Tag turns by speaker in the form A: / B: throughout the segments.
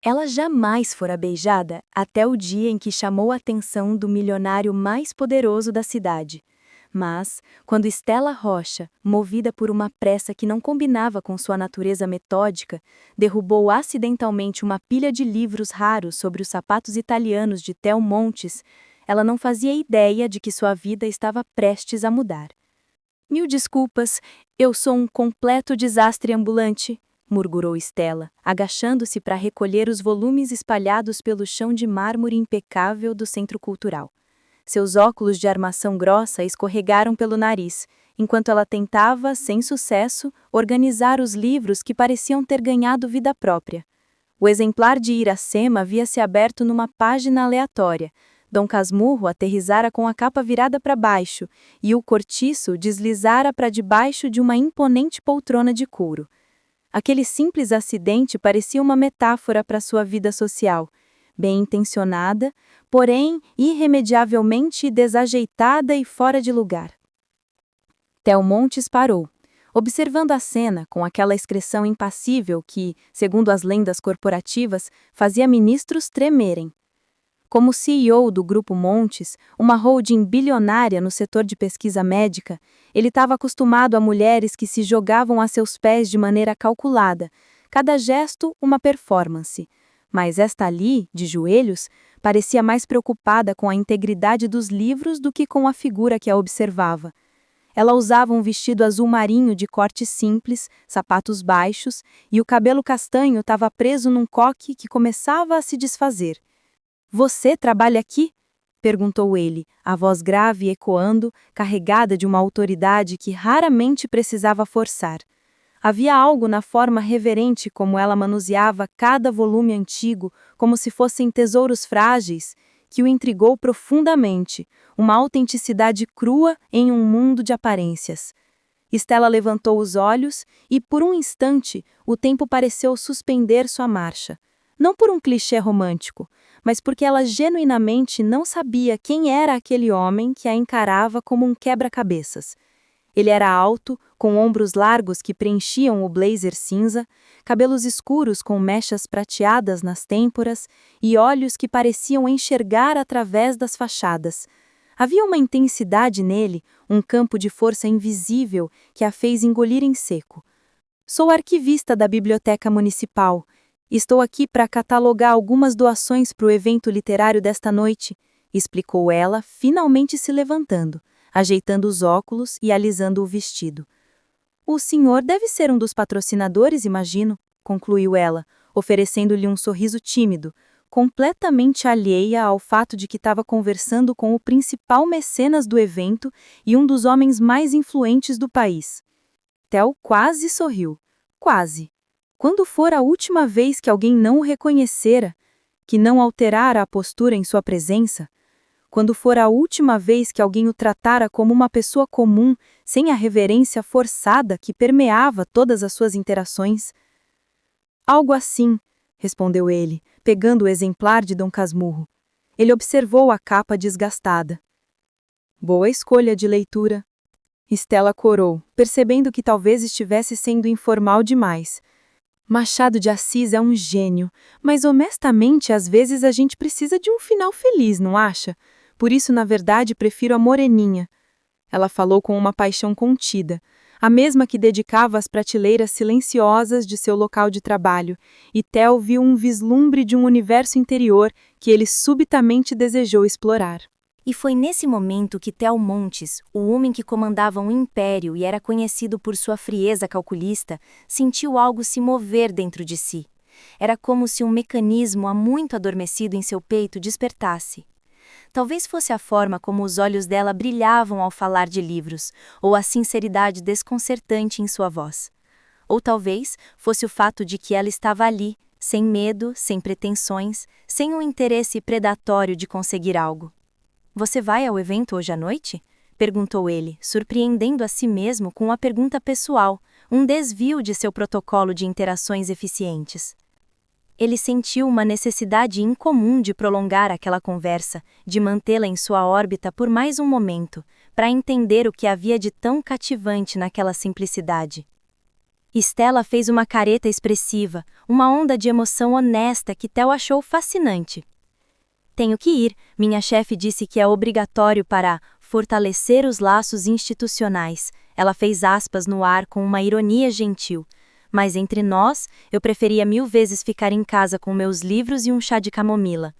A: Ela jamais fora beijada até o dia em que chamou a atenção do milionário mais poderoso da cidade. Mas, quando Stella Rocha, movida por uma pressa que não combinava com sua natureza metódica, derrubou acidentalmente uma pilha de livros raros sobre os sapatos italianos de Theo Montes, ela não fazia ideia de que sua vida estava prestes a mudar. Mil desculpas, eu sou um completo desastre ambulante, murmurou Stella, agachando-se para recolher os volumes espalhados pelo chão de mármore impecável do centro cultural. Seus óculos de armação grossa escorregaram pelo nariz, enquanto ela tentava, sem sucesso, organizar os livros que pareciam ter ganhado vida própria. O exemplar de Iracema havia se aberto numa página aleatória. Dom Casmurro aterrissara com a capa virada para baixo, e o cortiço deslizara para debaixo de uma imponente poltrona de couro. Aquele simples acidente parecia uma metáfora para sua vida social, bem intencionada, porém irremediavelmente desajeitada e fora de lugar. Theo Montes parou, observando a cena com aquela expressão impassível que, segundo as lendas corporativas, fazia ministros tremerem. Como CEO do Grupo Montes, uma holding bilionária no setor de pesquisa médica, ele estava acostumado a mulheres que se jogavam a seus pés de maneira calculada, cada gesto uma performance. Mas esta ali, de joelhos, parecia mais preocupada com a integridade dos livros do que com a figura que a observava. Ela usava um vestido azul marinho de corte simples, sapatos baixos, e o cabelo castanho estava preso num coque que começava a se desfazer. "Você trabalha aqui?" perguntou ele, a voz grave ecoando, carregada de uma autoridade que raramente precisava forçar. Havia algo na forma reverente como ela manuseava cada volume antigo, como se fossem tesouros frágeis, que o intrigou profundamente, uma autenticidade crua em um mundo de aparências. Stella levantou os olhos e, por um instante, o tempo pareceu suspender sua marcha. Não por um clichê romântico, mas porque ela genuinamente não sabia quem era aquele homem que a encarava como um quebra-cabeças. Ele era alto, com ombros largos que preenchiam o blazer cinza, cabelos escuros com mechas prateadas nas têmporas e olhos que pareciam enxergar através das fachadas. Havia uma intensidade nele, um campo de força invisível que a fez engolir em seco. "Sou arquivista da Biblioteca Municipal. Estou aqui para catalogar algumas doações para o evento literário desta noite", explicou ela, finalmente se levantando, ajeitando os óculos e alisando o vestido. "O senhor deve ser um dos patrocinadores, imagino", concluiu ela, oferecendo-lhe um sorriso tímido, completamente alheia ao fato de que estava conversando com o principal mecenas do evento e um dos homens mais influentes do país. Theo quase sorriu. Quase. Quando fora a última vez que alguém não o reconhecera, que não alterara a postura em sua presença? Quando fora a última vez que alguém o tratara como uma pessoa comum, sem a reverência forçada que permeava todas as suas interações? "Algo assim", respondeu ele, pegando o exemplar de Dom Casmurro. Ele observou a capa desgastada. "Boa escolha de leitura." Stella corou, percebendo que talvez estivesse sendo informal demais. "Machado de Assis é um gênio, mas honestamente às vezes a gente precisa de um final feliz, não acha? Por isso, na verdade, prefiro a Moreninha." Ela falou com uma paixão contida, a mesma que dedicava às prateleiras silenciosas de seu local de trabalho, e Theo viu um vislumbre de um universo interior que ele subitamente desejou explorar.
B: E foi nesse momento que Theo Montes, o homem que comandava um império e era conhecido por sua frieza calculista, sentiu algo se mover dentro de si. Era como se um mecanismo há muito adormecido em seu peito despertasse. Talvez fosse a forma como os olhos dela brilhavam ao falar de livros, ou a sinceridade desconcertante em sua voz. Ou talvez fosse o fato de que ela estava ali, sem medo, sem pretensões, sem um interesse predatório de conseguir algo. "Você vai ao evento hoje à noite?" perguntou ele, surpreendendo a si mesmo com uma pergunta pessoal, um desvio de seu protocolo de interações eficientes. Ele sentiu uma necessidade incomum de prolongar aquela conversa, de mantê-la em sua órbita por mais um momento, para entender o que havia de tão cativante naquela simplicidade. Estela fez uma careta expressiva, uma onda de emoção honesta que Theo achou fascinante. Tenho que ir, minha chefe disse que é obrigatório para fortalecer os laços institucionais. Ela fez aspas no ar com uma ironia gentil. Mas entre nós, eu preferia 1000 vezes ficar em casa com meus livros e um chá de camomila.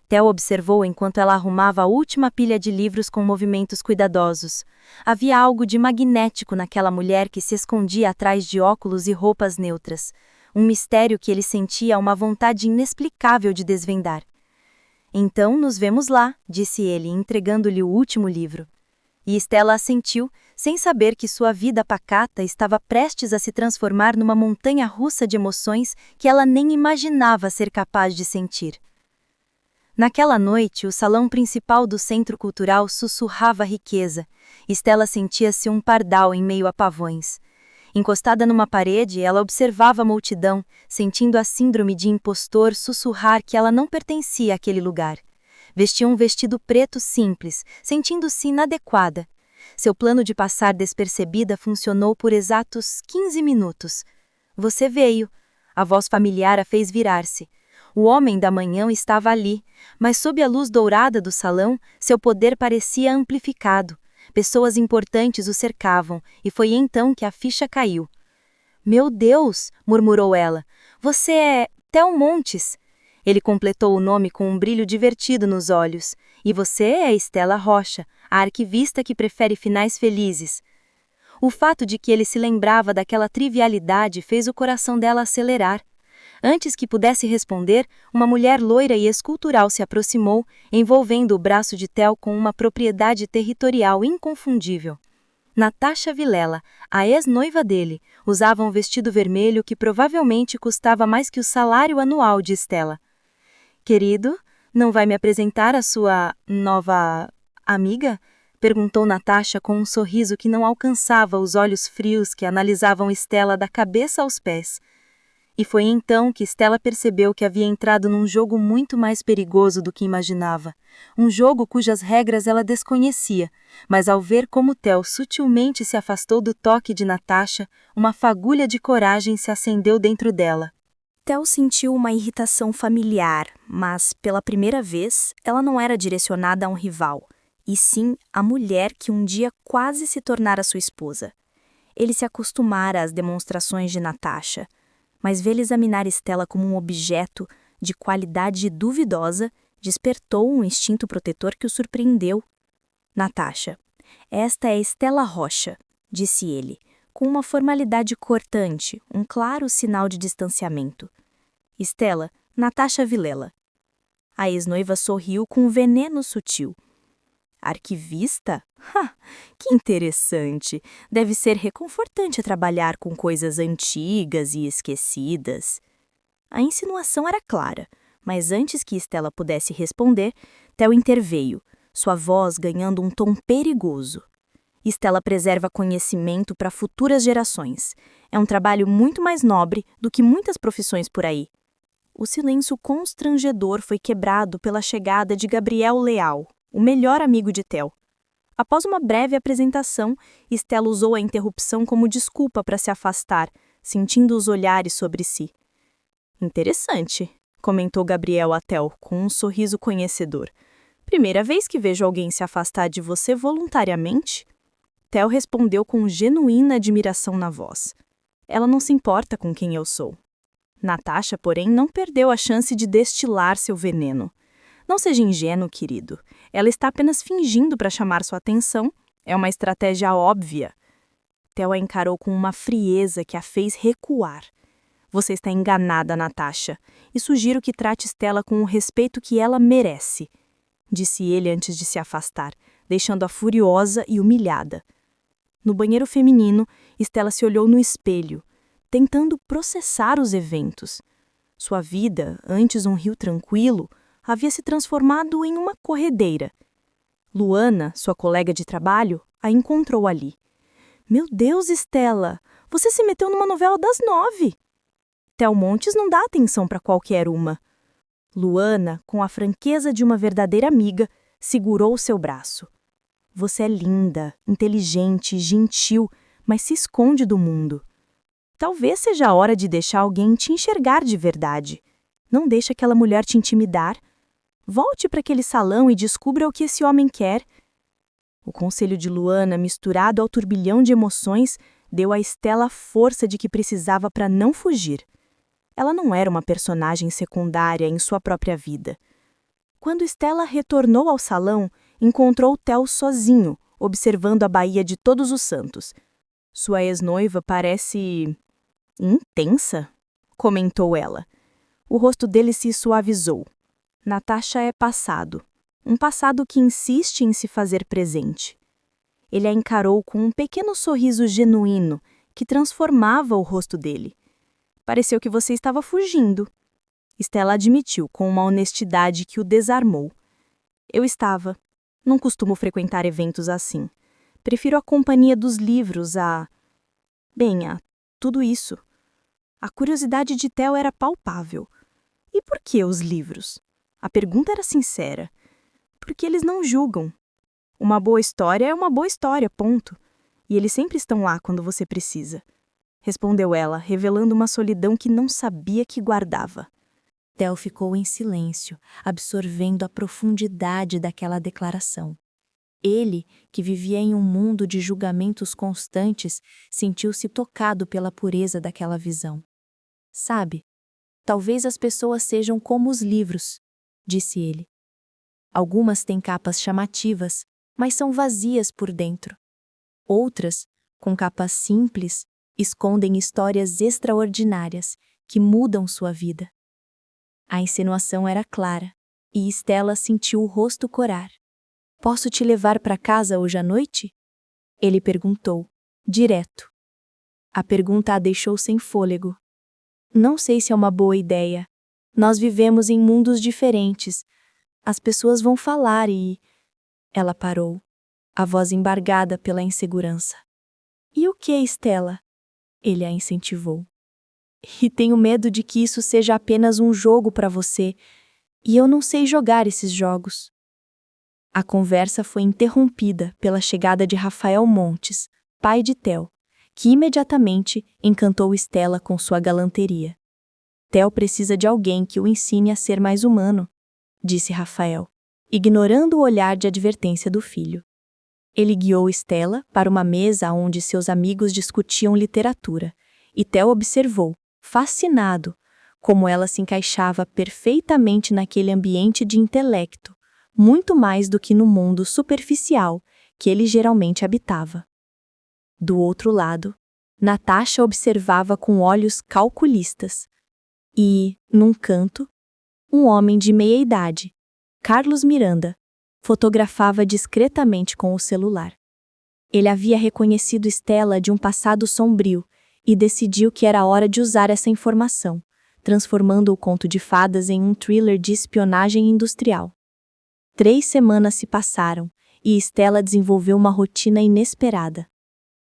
B: Theo observou enquanto ela arrumava a última pilha de livros com movimentos cuidadosos. Havia algo de magnético naquela mulher que se escondia atrás de óculos e roupas neutras. Um mistério que ele sentia uma vontade inexplicável de desvendar. Então nos vemos lá, disse ele, entregando-lhe o último livro. E Estela assentiu, sem saber que sua vida pacata estava prestes a se transformar numa montanha-russa de emoções que ela nem imaginava ser capaz de sentir. Naquela noite, o salão principal do Centro Cultural sussurrava riqueza. Estela sentia-se um pardal em meio a pavões. Encostada numa parede, ela observava a multidão, sentindo a síndrome de impostor sussurrar que ela não pertencia àquele lugar. Vestia um vestido preto simples, sentindo-se inadequada. Seu plano de passar despercebida funcionou por exatos 15 minutos. Você veio. A voz familiar a fez virar-se. O homem da manhã estava ali, mas sob a luz dourada do salão, seu poder parecia amplificado. Pessoas importantes o cercavam, e foi então que a ficha caiu. Meu Deus, murmurou ela, você é Theo Montes. Ele completou o nome com um brilho divertido nos olhos. E você é Estela Rocha, a arquivista que prefere finais felizes. O fato de que ele se lembrava daquela trivialidade fez o coração dela acelerar. Antes que pudesse responder, uma mulher loira e escultural se aproximou, envolvendo o braço de Theo com uma propriedade territorial inconfundível. Natasha Vilela, a ex-noiva dele, usava um vestido vermelho que provavelmente custava mais que o salário anual de Estela. Querido, não vai me apresentar a sua nova amiga? Perguntou Natasha com um sorriso que não alcançava os olhos frios que analisavam Estela da cabeça aos pés. E foi então que Estela percebeu que havia entrado num jogo muito mais perigoso do que imaginava. Um jogo cujas regras ela desconhecia, mas ao ver como Theo sutilmente se afastou do toque de Natasha, uma fagulha de coragem se acendeu dentro dela.
A: Theo sentiu uma irritação familiar, mas, pela primeira vez, ela não era direcionada a um rival, e sim a mulher que um dia quase se tornara sua esposa. Ele se acostumara às demonstrações de Natasha, mas vê-la examinar Estela como um objeto de qualidade duvidosa despertou um instinto protetor que o surpreendeu. Natasha, esta é Estela Rocha, disse ele, com uma formalidade cortante, um claro sinal de distanciamento. Estela, Natasha Vilela. A ex-noiva sorriu com um veneno sutil. Arquivista? Que interessante! Deve ser reconfortante trabalhar com coisas antigas e esquecidas. A insinuação era clara, mas antes que Estela pudesse responder, Theo interveio, sua voz ganhando um tom perigoso. Estela preserva conhecimento para futuras gerações. É um trabalho muito mais nobre do que muitas profissões por aí. O silêncio constrangedor foi quebrado pela chegada de Gabriel Leal, o melhor amigo de Theo. Após uma breve apresentação, Estela usou a interrupção como desculpa para se afastar, sentindo os olhares sobre si. Interessante, comentou Gabriel a Theo com um sorriso conhecedor. Primeira vez que vejo alguém se afastar de você voluntariamente? Theo respondeu com genuína admiração na voz. Ela não se importa com quem eu sou. Natasha, porém, não perdeu a chance de destilar seu veneno. Não seja ingênuo, querido. Ela está apenas fingindo para chamar sua atenção. É uma estratégia óbvia. Theo a encarou com uma frieza que a fez recuar. Você está enganada, Natasha, e sugiro que trate Estela com o respeito que ela merece, disse ele antes de se afastar, deixando-a furiosa e humilhada. No banheiro feminino, Estela se olhou no espelho, tentando processar os eventos. Sua vida, antes um rio tranquilo, havia se transformado em uma corredeira. Luana, sua colega de trabalho, a encontrou ali. Meu Deus, Estela, você se meteu numa novela das 9. Theo Montes não dá atenção para qualquer uma. Luana, com a franqueza de uma verdadeira amiga, segurou seu braço. Você é linda, inteligente, gentil, mas se esconde do mundo. Talvez seja a hora de deixar alguém te enxergar de verdade. Não deixe aquela mulher te intimidar. Volte para aquele salão e descubra o que esse homem quer. O conselho de Luana, misturado ao turbilhão de emoções, deu a Stella a força de que precisava para não fugir. Ela não era uma personagem secundária em sua própria vida. Quando Stella retornou ao salão, encontrou Theo sozinho, observando a Baía de Todos os Santos. Sua ex-noiva parece intensa, comentou ela. O rosto dele se suavizou. Natasha é passado. Um passado que insiste em se fazer presente. Ele a encarou com um pequeno sorriso genuíno que transformava o rosto dele. Pareceu que você estava fugindo. Stella admitiu com uma honestidade que o desarmou. Eu estava. Não costumo frequentar eventos assim. Prefiro a companhia dos livros a tudo isso. A curiosidade de Theo era palpável. E por que os livros? A pergunta era sincera. Porque eles não julgam. Uma boa história é uma boa história, ponto. E eles sempre estão lá quando você precisa. Respondeu ela, revelando uma solidão que não sabia que guardava.
B: Theo ficou em silêncio, absorvendo a profundidade daquela declaração. Ele, que vivia em um mundo de julgamentos constantes, sentiu-se tocado pela pureza daquela visão. Sabe, talvez as pessoas sejam como os livros, disse ele. Algumas têm capas chamativas, mas são vazias por dentro. Outras, com capas simples, escondem histórias extraordinárias que mudam sua vida. A insinuação era clara, e Stella sentiu o rosto corar. Posso te levar para casa hoje à noite? Ele perguntou, direto. A pergunta a deixou sem fôlego. Não sei se é uma boa ideia. Nós vivemos em mundos diferentes. As pessoas vão falar e... Ela parou, a voz embargada pela insegurança. E o que, Stella? Ele a incentivou. E tenho medo de que isso seja apenas um jogo para você, e eu não sei jogar esses jogos. A conversa foi interrompida pela chegada de Rafael Montes, pai de Theo, que imediatamente encantou Stella com sua galanteria. Theo precisa de alguém que o ensine a ser mais humano, disse Rafael, ignorando o olhar de advertência do filho. Ele guiou Stella para uma mesa onde seus amigos discutiam literatura, e Theo observou, fascinado, como ela se encaixava perfeitamente naquele ambiente de intelecto, muito mais do que no mundo superficial que ele geralmente habitava. Do outro lado, Natasha observava com olhos calculistas. E, num canto, um homem de meia-idade, Carlos Miranda, fotografava discretamente com o celular. Ele havia reconhecido Stella de um passado sombrio e decidiu que era hora de usar essa informação, transformando o conto de fadas em um thriller de espionagem industrial. 3 semanas se passaram e Stella desenvolveu uma rotina inesperada.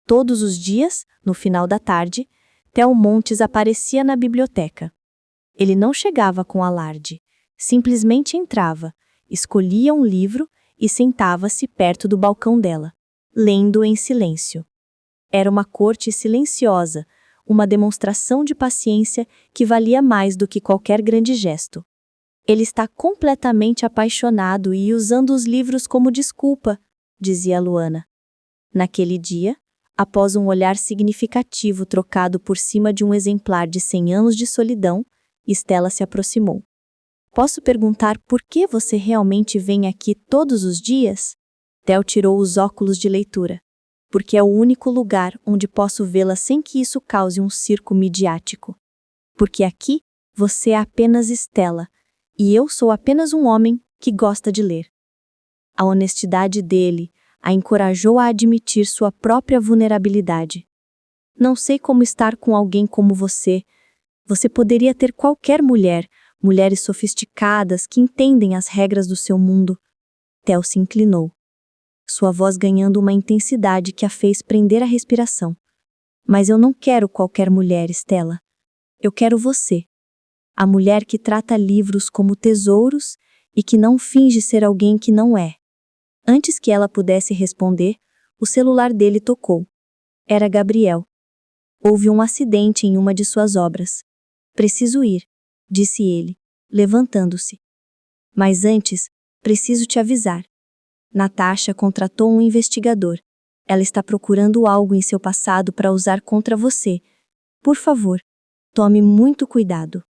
B: Todos os dias, no final da tarde, Theo Montes aparecia na biblioteca. Ele não chegava com alarde, simplesmente entrava, escolhia um livro e sentava-se perto do balcão dela, lendo em silêncio. Era uma corte silenciosa, uma demonstração de paciência que valia mais do que qualquer grande gesto. Ele está completamente apaixonado e usando os livros como desculpa, dizia Luana. Naquele dia, após um olhar significativo trocado por cima de um exemplar de 100 anos de solidão, Stella se aproximou. Posso perguntar por que você realmente vem aqui todos os dias? Theo tirou os óculos de leitura. Porque é o único lugar onde posso vê-la sem que isso cause um circo midiático. Porque aqui, você é apenas Stella, e eu sou apenas um homem que gosta de ler. A honestidade dele a encorajou a admitir sua própria vulnerabilidade. Não sei como estar com alguém como você. Você poderia ter qualquer mulher, mulheres sofisticadas que entendem as regras do seu mundo. Theo se inclinou, sua voz ganhando uma intensidade que a fez prender a respiração. Mas eu não quero qualquer mulher, Stella. Eu quero você. A mulher que trata livros como tesouros e que não finge ser alguém que não é. Antes que ela pudesse responder, o celular dele tocou. Era Gabriel. Houve um acidente em uma de suas obras. Preciso ir, disse ele, levantando-se. Mas antes, preciso te avisar. Natasha contratou um investigador. Ela está procurando algo em seu passado para usar contra você. Por favor, tome muito cuidado.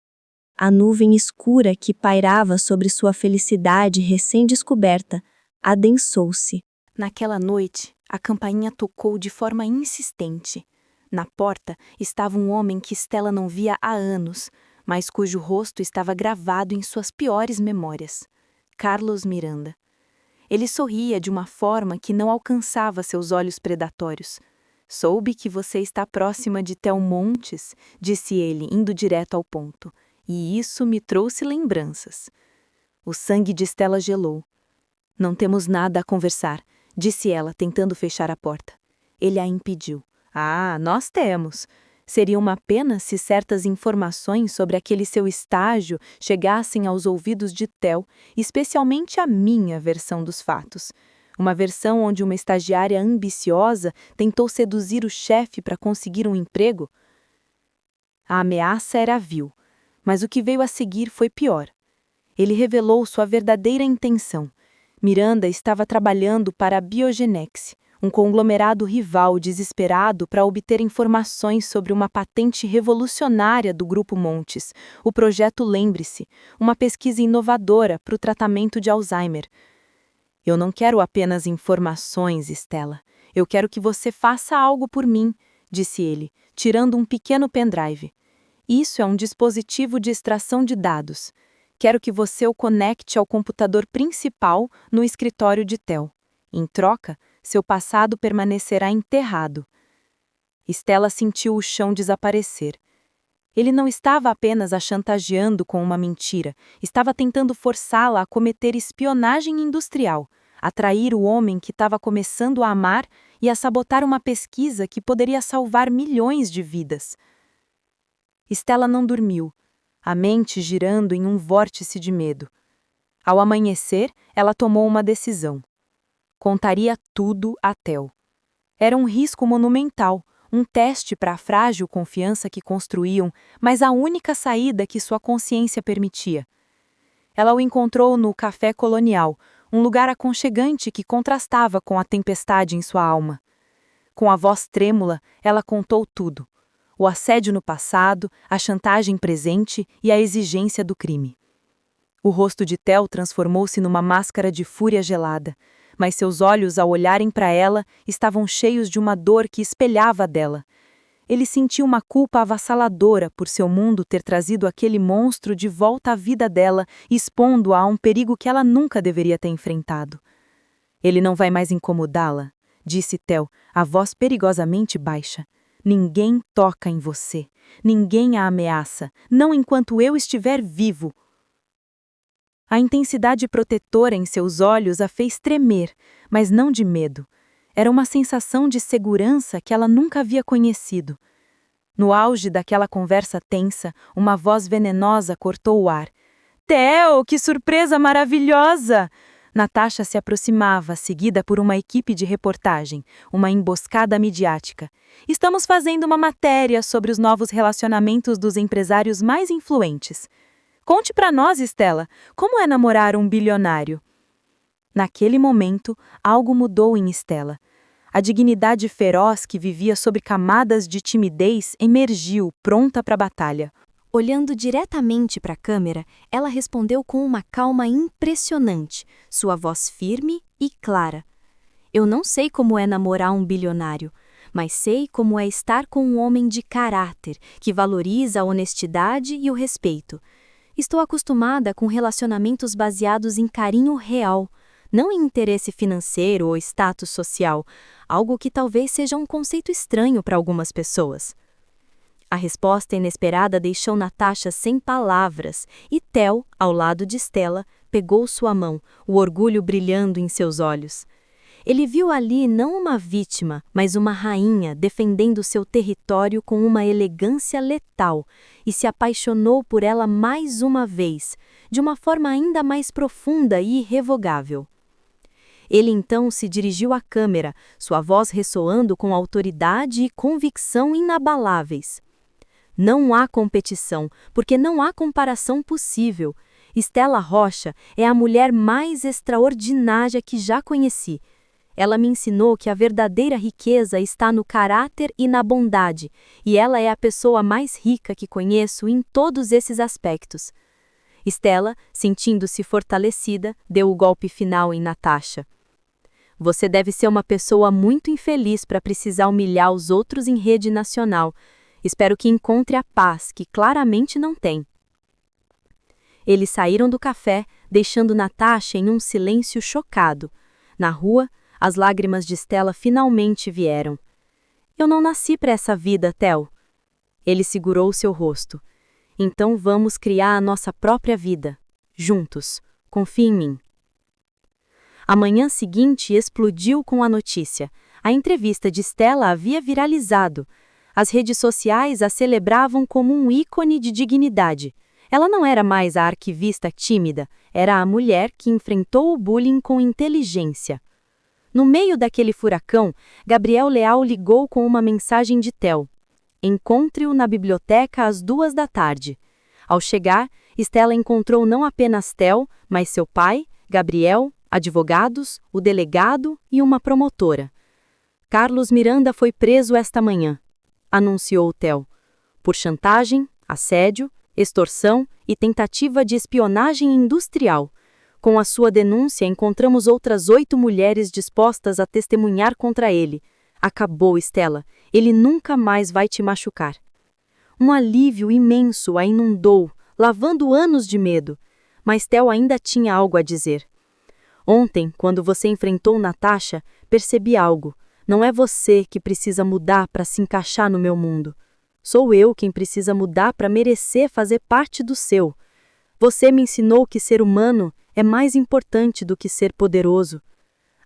B: A nuvem escura que pairava sobre sua felicidade recém-descoberta adensou-se.
A: Naquela noite, a campainha tocou de forma insistente. Na porta estava um homem que Stella não via há anos, mas cujo rosto estava gravado em suas piores memórias. Carlos Miranda. Ele sorria de uma forma que não alcançava seus olhos predatórios. Soube que você está próxima de Tel Montes, disse ele, indo direto ao ponto. E isso me trouxe lembranças. O sangue de Stella gelou. Não temos nada a conversar, disse ela, tentando fechar a porta. Ele a impediu. Ah, nós temos. Seria uma pena se certas informações sobre aquele seu estágio chegassem aos ouvidos de Tel, especialmente a minha versão dos fatos. Uma versão onde uma estagiária ambiciosa tentou seduzir o chefe para conseguir um emprego? A ameaça era vil, mas o que veio a seguir foi pior. Ele revelou sua verdadeira intenção. Miranda estava trabalhando para a Biogenex, um conglomerado rival desesperado para obter informações sobre uma patente revolucionária do Grupo Montes, o projeto Lembre-se, uma pesquisa inovadora para o tratamento de Alzheimer. Eu não quero apenas informações, Stella. Eu quero que você faça algo por mim, disse ele, tirando um pequeno pendrive. Isso é um dispositivo de extração de dados. Quero que você o conecte ao computador principal no escritório de Tel. Em troca, seu passado permanecerá enterrado. Stella sentiu o chão desaparecer. Ele não estava apenas a chantageando com uma mentira, estava tentando forçá-la a cometer espionagem industrial, atrair o homem que estava começando a amar e a sabotar uma pesquisa que poderia salvar milhões de vidas. Stella não dormiu, a mente girando em um vórtice de medo. Ao amanhecer, ela tomou uma decisão. Contaria tudo a Tel. Era um risco monumental, um teste para a frágil confiança que construíam, mas a única saída que sua consciência permitia. Ela o encontrou no Café Colonial, um lugar aconchegante que contrastava com a tempestade em sua alma. Com a voz trêmula, ela contou tudo. O assédio no passado, a chantagem presente e a exigência do crime. O rosto de Tel transformou-se numa máscara de fúria gelada, mas seus olhos, ao olharem para ela, estavam cheios de uma dor que espelhava a dela. Ele sentiu uma culpa avassaladora por seu mundo ter trazido aquele monstro de volta à vida dela, expondo-a a um perigo que ela nunca deveria ter enfrentado. Ele não vai mais incomodá-la, disse Tel, a voz perigosamente baixa. Ninguém toca em você. Ninguém a ameaça, não enquanto eu estiver vivo. A intensidade protetora em seus olhos a fez tremer, mas não de medo. Era uma sensação de segurança que ela nunca havia conhecido. No auge daquela conversa tensa, uma voz venenosa cortou o ar. Theo, que surpresa maravilhosa! Natasha se aproximava, seguida por uma equipe de reportagem, uma emboscada midiática. Estamos fazendo uma matéria sobre os novos relacionamentos dos empresários mais influentes. Conte para nós, Stella, como é namorar um bilionário? Naquele momento, algo mudou em Stella. A dignidade feroz que vivia sob camadas de timidez emergiu, pronta para a batalha.
B: Olhando diretamente para a câmera, ela respondeu com uma calma impressionante, sua voz firme e clara. Eu não sei como é namorar um bilionário, mas sei como é estar com um homem de caráter, que valoriza a honestidade e o respeito. Estou acostumada com relacionamentos baseados em carinho real, não em interesse financeiro ou status social, algo que talvez seja um conceito estranho para algumas pessoas. A resposta inesperada deixou Natasha sem palavras, e Theo, ao lado de Stella, pegou sua mão, o orgulho brilhando em seus olhos. Ele viu ali não uma vítima, mas uma rainha defendendo seu território com uma elegância letal, e se apaixonou por ela mais uma vez, de uma forma ainda mais profunda e irrevogável. Ele então se dirigiu à câmera, sua voz ressoando com autoridade e convicção inabaláveis. Não há competição, porque não há comparação possível. Stella Rocha é a mulher mais extraordinária que já conheci. Ela me ensinou que a verdadeira riqueza está no caráter e na bondade, e ela é a pessoa mais rica que conheço em todos esses aspectos. Stella, sentindo-se fortalecida, deu o golpe final em Natasha. Você deve ser uma pessoa muito infeliz para precisar humilhar os outros em rede nacional. Espero que encontre a paz, que claramente não tem. Eles saíram do café, deixando Natasha em um silêncio chocado. Na rua, as lágrimas de Stella finalmente vieram. Eu não nasci para essa vida, Theo. Ele segurou seu rosto. Então vamos criar a nossa própria vida. Juntos. Confie em mim. A manhã seguinte explodiu com a notícia. A entrevista de Stella havia viralizado. As redes sociais a celebravam como um ícone de dignidade. Ela não era mais a arquivista tímida, era a mulher que enfrentou o bullying com inteligência. No meio daquele furacão, Gabriel Leal ligou com uma mensagem de Theo. Encontre-o na biblioteca às 14h. Ao chegar, Stella encontrou não apenas Theo, mas seu pai, Gabriel, advogados, o delegado e uma promotora. Carlos Miranda foi preso esta manhã, anunciou Theo, por chantagem, assédio, extorsão e tentativa de espionagem industrial. Com a sua denúncia, encontramos outras 8 mulheres dispostas a testemunhar contra ele. Acabou, Stella. Ele nunca mais vai te machucar. Um alívio imenso a inundou, lavando anos de medo. Mas Theo ainda tinha algo a dizer. Ontem, quando você enfrentou Natasha, percebi algo. Não é você que precisa mudar para se encaixar no meu mundo. Sou eu quem precisa mudar para merecer fazer parte do seu. Você me ensinou que ser humano é mais importante do que ser poderoso.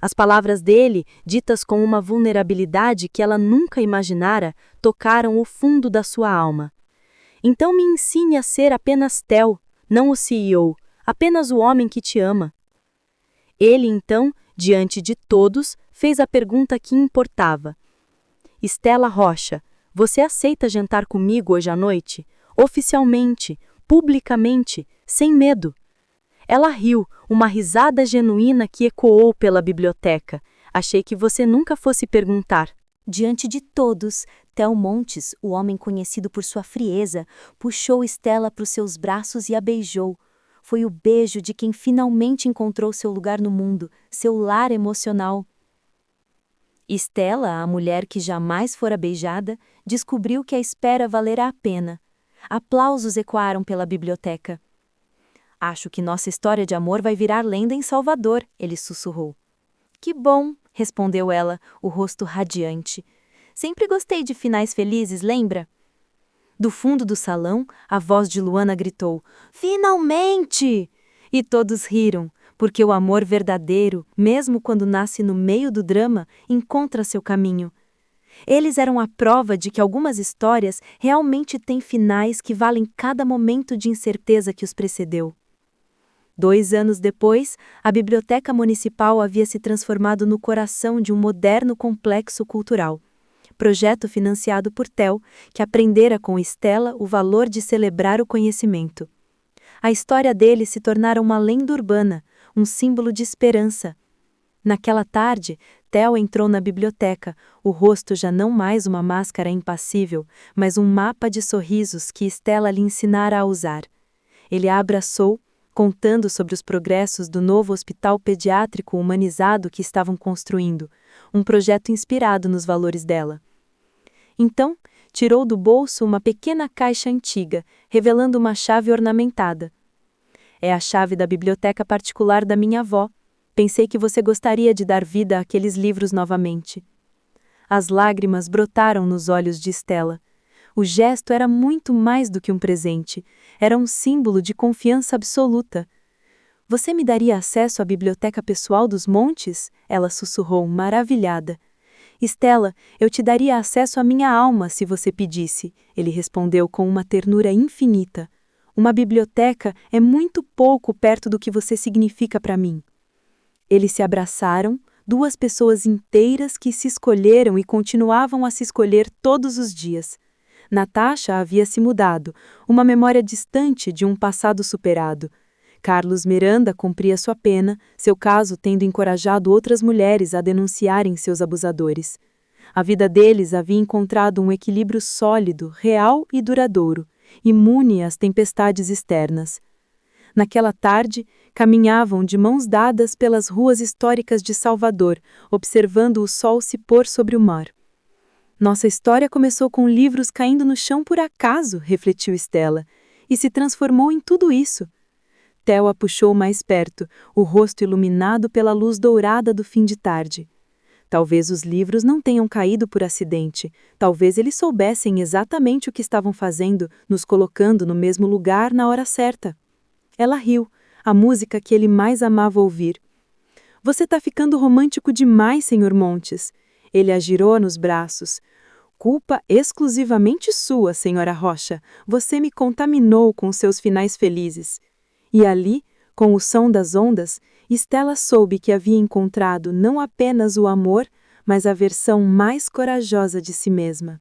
B: As palavras dele, ditas com uma vulnerabilidade que ela nunca imaginara, tocaram o fundo da sua alma. Então me ensine a ser apenas Theo, não o CEO, apenas o homem que te ama. Ele, então, diante de todos, fez a pergunta que importava. Stella Rocha, você aceita jantar comigo hoje à noite? Oficialmente, publicamente, sem medo. Ela riu, uma risada genuína que ecoou pela biblioteca. Achei que você nunca fosse perguntar.
A: Diante de todos, Theo Montes, o homem conhecido por sua frieza, puxou Stella para os seus braços e a beijou. Foi o beijo de quem finalmente encontrou seu lugar no mundo, seu lar emocional. Stella, a mulher que jamais fora beijada, descobriu que a espera valera a pena. Aplausos ecoaram pela biblioteca. Acho que nossa história de amor vai virar lenda em Salvador, ele sussurrou. Que bom, respondeu ela, o rosto radiante. Sempre gostei de finais felizes, lembra? Do fundo do salão, a voz de Luana gritou: Finalmente! E todos riram, porque o amor verdadeiro, mesmo quando nasce no meio do drama, encontra seu caminho. Eles eram a prova de que algumas histórias realmente têm finais que valem cada momento de incerteza que os precedeu. 2 anos depois, a Biblioteca Municipal havia se transformado no coração de um moderno complexo cultural. Projeto financiado por Theo, que aprendera com Stella o valor de celebrar o conhecimento. A história dele se tornara uma lenda urbana, um símbolo de esperança. Naquela tarde, Theo entrou na biblioteca, o rosto já não mais uma máscara impassível, mas um mapa de sorrisos que Stella lhe ensinara a usar. Ele a abraçou, contando sobre os progressos do novo hospital pediátrico humanizado que estavam construindo, um projeto inspirado nos valores dela. Então, tirou do bolso uma pequena caixa antiga, revelando uma chave ornamentada. É a chave da biblioteca particular da minha avó. Pensei que você gostaria de dar vida àqueles livros novamente. As lágrimas brotaram nos olhos de Stella. O gesto era muito mais do que um presente. Era um símbolo de confiança absoluta. Você me daria acesso à biblioteca pessoal dos Montes? Ela sussurrou, maravilhada. Stella, eu te daria acesso à minha alma se você pedisse, ele respondeu com uma ternura infinita. Uma biblioteca é muito pouco perto do que você significa para mim. Eles se abraçaram, duas pessoas inteiras que se escolheram e continuavam a se escolher todos os dias. Natasha havia se mudado, uma memória distante de um passado superado. Carlos Miranda cumpria sua pena, seu caso tendo encorajado outras mulheres a denunciarem seus abusadores. A vida deles havia encontrado um equilíbrio sólido, real e duradouro, imune às tempestades externas. Naquela tarde, caminhavam de mãos dadas pelas ruas históricas de Salvador, observando o sol se pôr sobre o mar. Nossa história começou com livros caindo no chão por acaso, refletiu Stella, e se transformou em tudo isso. Theo a puxou mais perto, o rosto iluminado pela luz dourada do fim de tarde. Talvez os livros não tenham caído por acidente, talvez eles soubessem exatamente o que estavam fazendo, nos colocando no mesmo lugar na hora certa. Ela riu, a música que ele mais amava ouvir. Você tá ficando romântico demais, Sr. Montes. Ele a girou nos braços. Culpa exclusivamente sua, Senhora Rocha. Você me contaminou com seus finais felizes. E ali, com o som das ondas, Stella soube que havia encontrado não apenas o amor, mas a versão mais corajosa de si mesma.